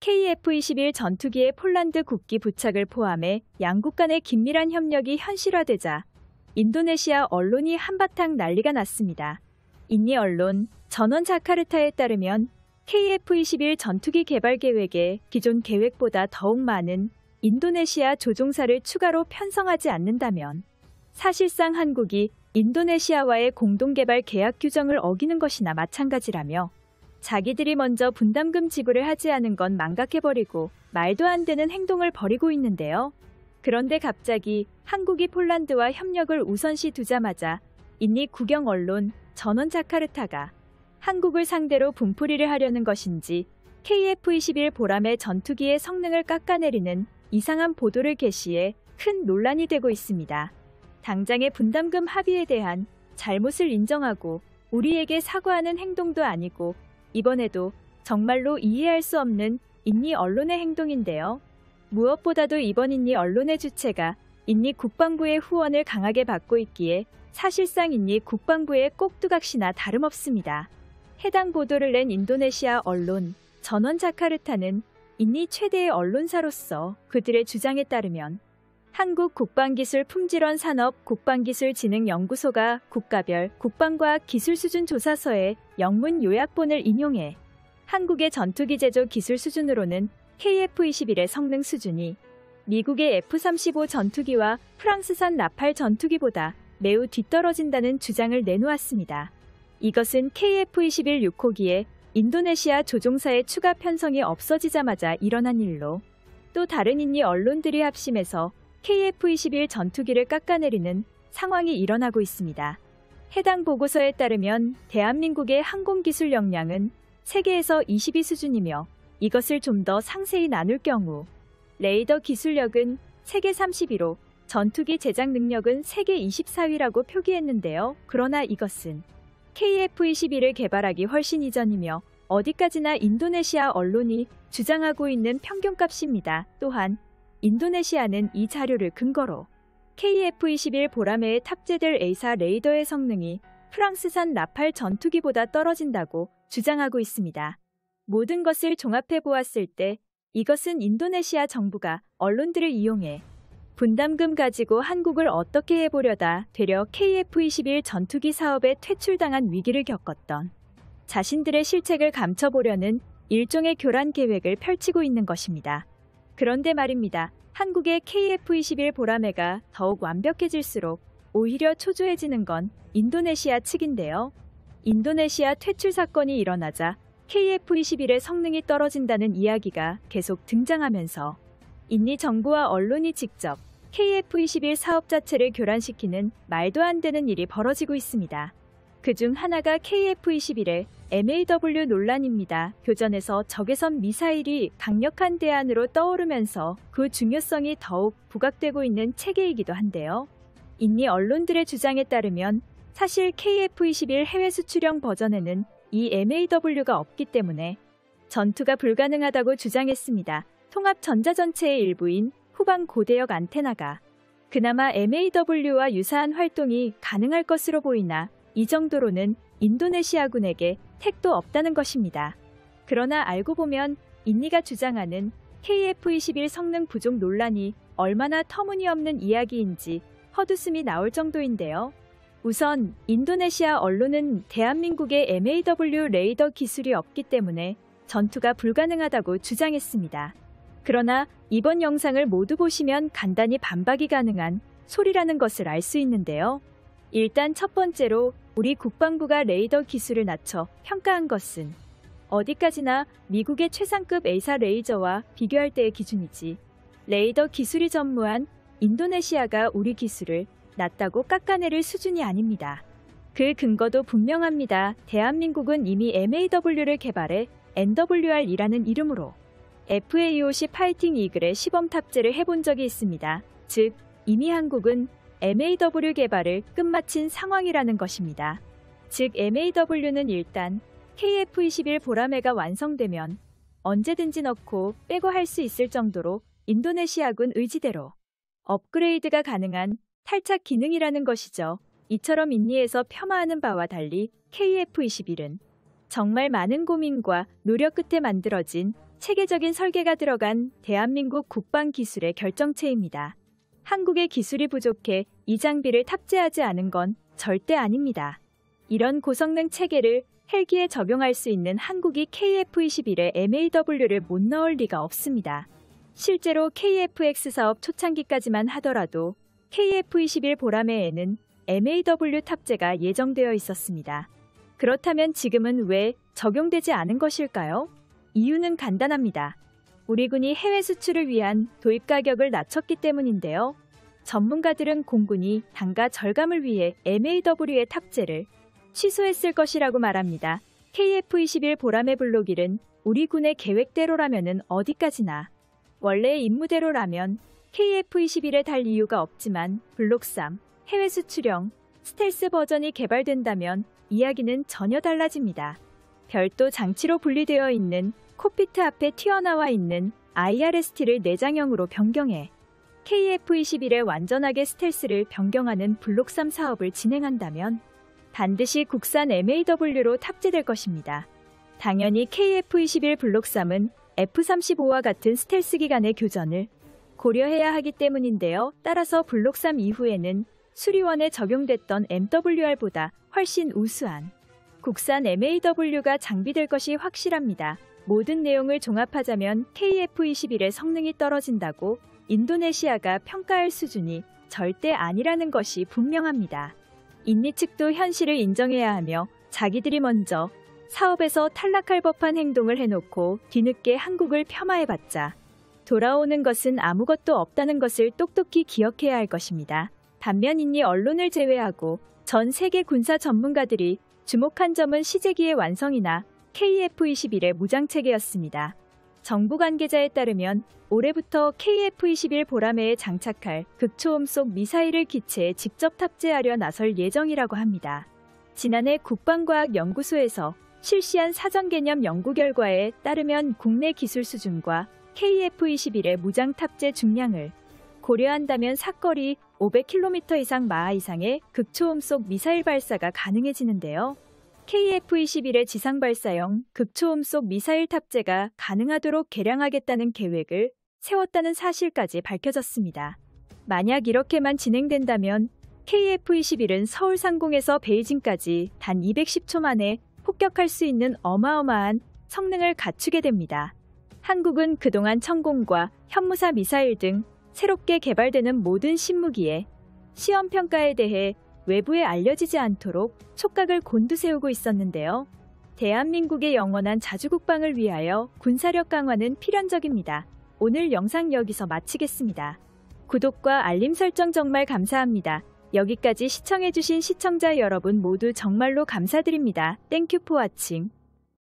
KF-21 전투기의 폴란드 국기 부착을 포함해 양국 간의 긴밀한 협력이 현실화되자 인도네시아 언론이 한바탕 난리가 났습니다. 인니 언론 전원 자카르타에 따르면 KF-21 전투기 개발 계획에 기존 계획보다 더욱 많은 인도네시아 조종사를 추가로 편성하지 않는다면 사실상 한국이 인도네시아와의 공동개발 계약 규정을 어기는 것이나 마찬가지라며 자기들이 먼저 분담금 지불을 하지 않은 건 망각해버리고 말도 안 되는 행동을 벌이고 있는데요. 그런데 갑자기 한국이 폴란드와 협력을 우선시 두자마자 인니 국영 언론 전원 자카르타가 한국을 상대로 분풀이를 하려는 것인지 KF-21 보람의 전투기의 성능을 깎아내리는 이상한 보도를 게시해 큰 논란이 되고 있습니다. 당장의 분담금 합의에 대한 잘못을 인정하고 우리에게 사과하는 행동도 아니고 이번에도 정말로 이해할 수 없는 인니 언론의 행동인데요. 무엇보다도 이번 인니 언론의 주체가 인니 국방부의 후원을 강하게 받고 있기에 사실상 인니 국방부의 꼭두각시나 다름없습니다. 해당 보도를 낸 인도네시아 언론 전원 자카르타는 인니 최대의 언론사로서 그들의 주장에 따르면 한국 국방기술품질원 산업 국방기술진흥연구소가 국가별 국방과학 기술 수준 조사서의 영문 요약본을 인용해 한국의 전투기 제조 기술 수준으로는 KF-21의 성능 수준이 미국의 F-35 전투기와 프랑스산 라팔 전투기보다 매우 뒤떨어진다는 주장을 내놓았습니다. 이것은 KF-21 6호기에 인도네시아 조종사의 추가 편성이 없어지자마자 일어난 일로 또 다른 인니 언론들이 합심해서 KF-21 전투기를 깎아내리는 상황이 일어나고 있습니다. 해당 보고서에 따르면 대한민국의 항공기술 역량은 세계에서 20위 수준이며 이것을 좀 더 상세히 나눌 경우 레이더 기술력은 세계 30위로 전투기 제작 능력은 세계 24위라고 표기했는데요. 그러나 이것은 KF-21을 개발하기 훨씬 이전이며 어디까지나 인도네시아 언론이 주장하고 있는 평균값입니다. 또한 인도네시아는 이 자료를 근거로 KF-21 보람에 탑재될 A사 레이더의 성능이 프랑스산 라팔 전투기보다 떨어진다고 주장하고 있습니다. 모든 것을 종합해 보았을 때 이것은 인도네시아 정부가 언론들을 이용해 분담금 가지고 한국을 어떻게 해보려다 되려 KF-21 전투기 사업에 퇴출당한 위기를 겪었던 자신들의 실책을 감춰보려는 일종의 교란 계획을 펼치고 있는 것입니다. 그런데 말입니다. 한국의 KF-21 보라매가 더욱 완벽해질수록 오히려 초조해지는 건 인도네시아 측인데요. 인도네시아 퇴출 사건이 일어나자 KF-21의 성능이 떨어진다는 이야기가 계속 등장하면서 인니 정부와 언론이 직접 KF-21 사업 자체를 교란시키는 말도 안 되는 일이 벌어지고 있습니다. 그중 하나가 KF-21의 MAW 논란입니다. 교전에서 적외선 미사일이 강력한 대안으로 떠오르면서 그 중요성이 더욱 부각되고 있는 체계이기도 한데요. 인니 언론들의 주장에 따르면 사실 KF-21 해외 수출형 버전에는 이 MAW가 없기 때문에 전투가 불가능하다고 주장했습니다. 통합 전자전체의 일부인 후방 고대역 안테나가 그나마 MAW와 유사한 활동이 가능할 것으로 보이나 이 정도로는 인도네시아군에게 택도 없다는 것입니다. 그러나 알고 보면 인니가 주장하는 KF-21 성능 부족 논란이 얼마나 터무니없는 이야기인지 헛웃음이 나올 정도인데요. 우선 인도네시아 언론은 대한민국의 MAW 레이더 기술이 없기 때문에 전투가 불가능하다고 주장했습니다. 그러나 이번 영상을 모두 보시면 간단히 반박이 가능한 소리라는 것을 알 수 있는데요. 일단 첫 번째로 우리 국방부가 레이더 기술을 낮춰 평가한 것은 어디까지나 미국의 최상급 A사 레이저와 비교할 때의 기준이지 레이더 기술이 전무한 인도네시아가 우리 기술을 낮다고 깎아내릴 수준이 아닙니다. 그 근거도 분명합니다. 대한민국은 이미 MAW를 개발해 NWR이라는 이름으로 FAOC 파이팅 이글의 시범 탑재를 해본 적이 있습니다. 즉, 이미 한국은 MAW 개발을 끝마친 상황이라는 것입니다. 즉, MAW는 일단 KF-21 보라매가 완성되면 언제든지 넣고 빼고 할 수 있을 정도로 인도네시아군 의지대로 업그레이드가 가능한 탈착 기능이라는 것이죠. 이처럼 인니에서 폄하하는 바와 달리 KF-21은 정말 많은 고민과 노력 끝에 만들어진 체계적인 설계가 들어간 대한민국 국방 기술의 결정체입니다. 한국의 기술이 부족해 이 장비를 탑재하지 않은 건 절대 아닙니다. 이런 고성능 체계를 헬기에 적용할 수 있는 한국이 KF-21에 MAW를 못 넣을 리가 없습니다. 실제로 KF-X 사업 초창기까지만 하더라도 KF-21 보라매에는 MAW 탑재가 예정되어 있었습니다. 그렇다면 지금은 왜 적용되지 않은 것일까요? 이유는 간단합니다. 우리 군이 해외 수출을 위한 도입 가격을 낮췄기 때문인데요. 전문가들은 공군이 단가 절감을 위해 MAW의 탑재를 취소했을 것이라고 말합니다. KF-21 보라매 블록1은 우리 군의 계획대로라면은 어디까지나 원래 임무대로라면 KF-21에 달 이유가 없지만 블록 3 해외 수출형 스텔스 버전이 개발된다면 이야기는 전혀 달라집니다. 별도 장치로 분리되어 있는 콕피트 앞에 튀어나와 있는 IRST를 내장형으로 변경해 KF-21에 완전하게 스텔스를 변경하는 블록 3 사업을 진행한다면 반드시 국산 MAW로 탑재될 것입니다. 당연히 KF-21 블록 3은 F-35와 같은 스텔스 기간의 교전을 고려해야 하기 때문인데요. 따라서 블록 3 이후에는 수리원에 적용됐던 MWR보다 훨씬 우수한 국산 MAW가 장비될 것이 확실합니다. 모든 내용을 종합하자면 KF-21의 성능이 떨어진다고 인도네시아가 평가할 수준이 절대 아니라는 것이 분명합니다. 인니 측도 현실을 인정해야 하며 자기들이 먼저 사업에서 탈락할 법한 행동을 해놓고 뒤늦게 한국을 폄하해봤자 돌아오는 것은 아무것도 없다는 것을 똑똑히 기억해야 할 것입니다. 반면 인니 언론을 제외하고 전 세계 군사 전문가들이 주목한 점은 시제기의 완성이나 KF-21의 무장체계였습니다. 정부 관계자에 따르면 올해부터 KF-21 보라매에 장착할 극초음속 미사일을 기체에 직접 탑재하려 나설 예정이라고 합니다. 지난해 국방과학연구소에서 실시한 사전개념 연구 결과에 따르면 국내 기술 수준과 KF-21의 무장 탑재 중량을 고려한다면 사거리 500km 이상 마하 이상의 극초음속 미사일 발사가 가능해지는데요. KF-21의 지상 발사형 극초음속 미사일 탑재가 가능하도록 개량하겠다는 계획을 세웠다는 사실까지 밝혀졌습니다. 만약 이렇게만 진행된다면 KF-21은 서울 상공에서 베이징까지 단 210초 만에 폭격할 수 있는 어마어마한 성능을 갖추게 됩니다. 한국은 그동안 천공과 현무사 미사일 등 새롭게 개발되는 모든 신무기의 시험평가에 대해 외부에 알려지지 않도록 촉각을 곤두세우고 있었는데요. 대한민국의 영원한 자주국방을 위하여 군사력 강화는 필연적입니다. 오늘 영상 여기서 마치겠습니다. 구독과 알림 설정 정말 감사합니다. 여기까지 시청해주신 시청자 여러분 모두 정말로 감사드립니다. 땡큐 포 와칭.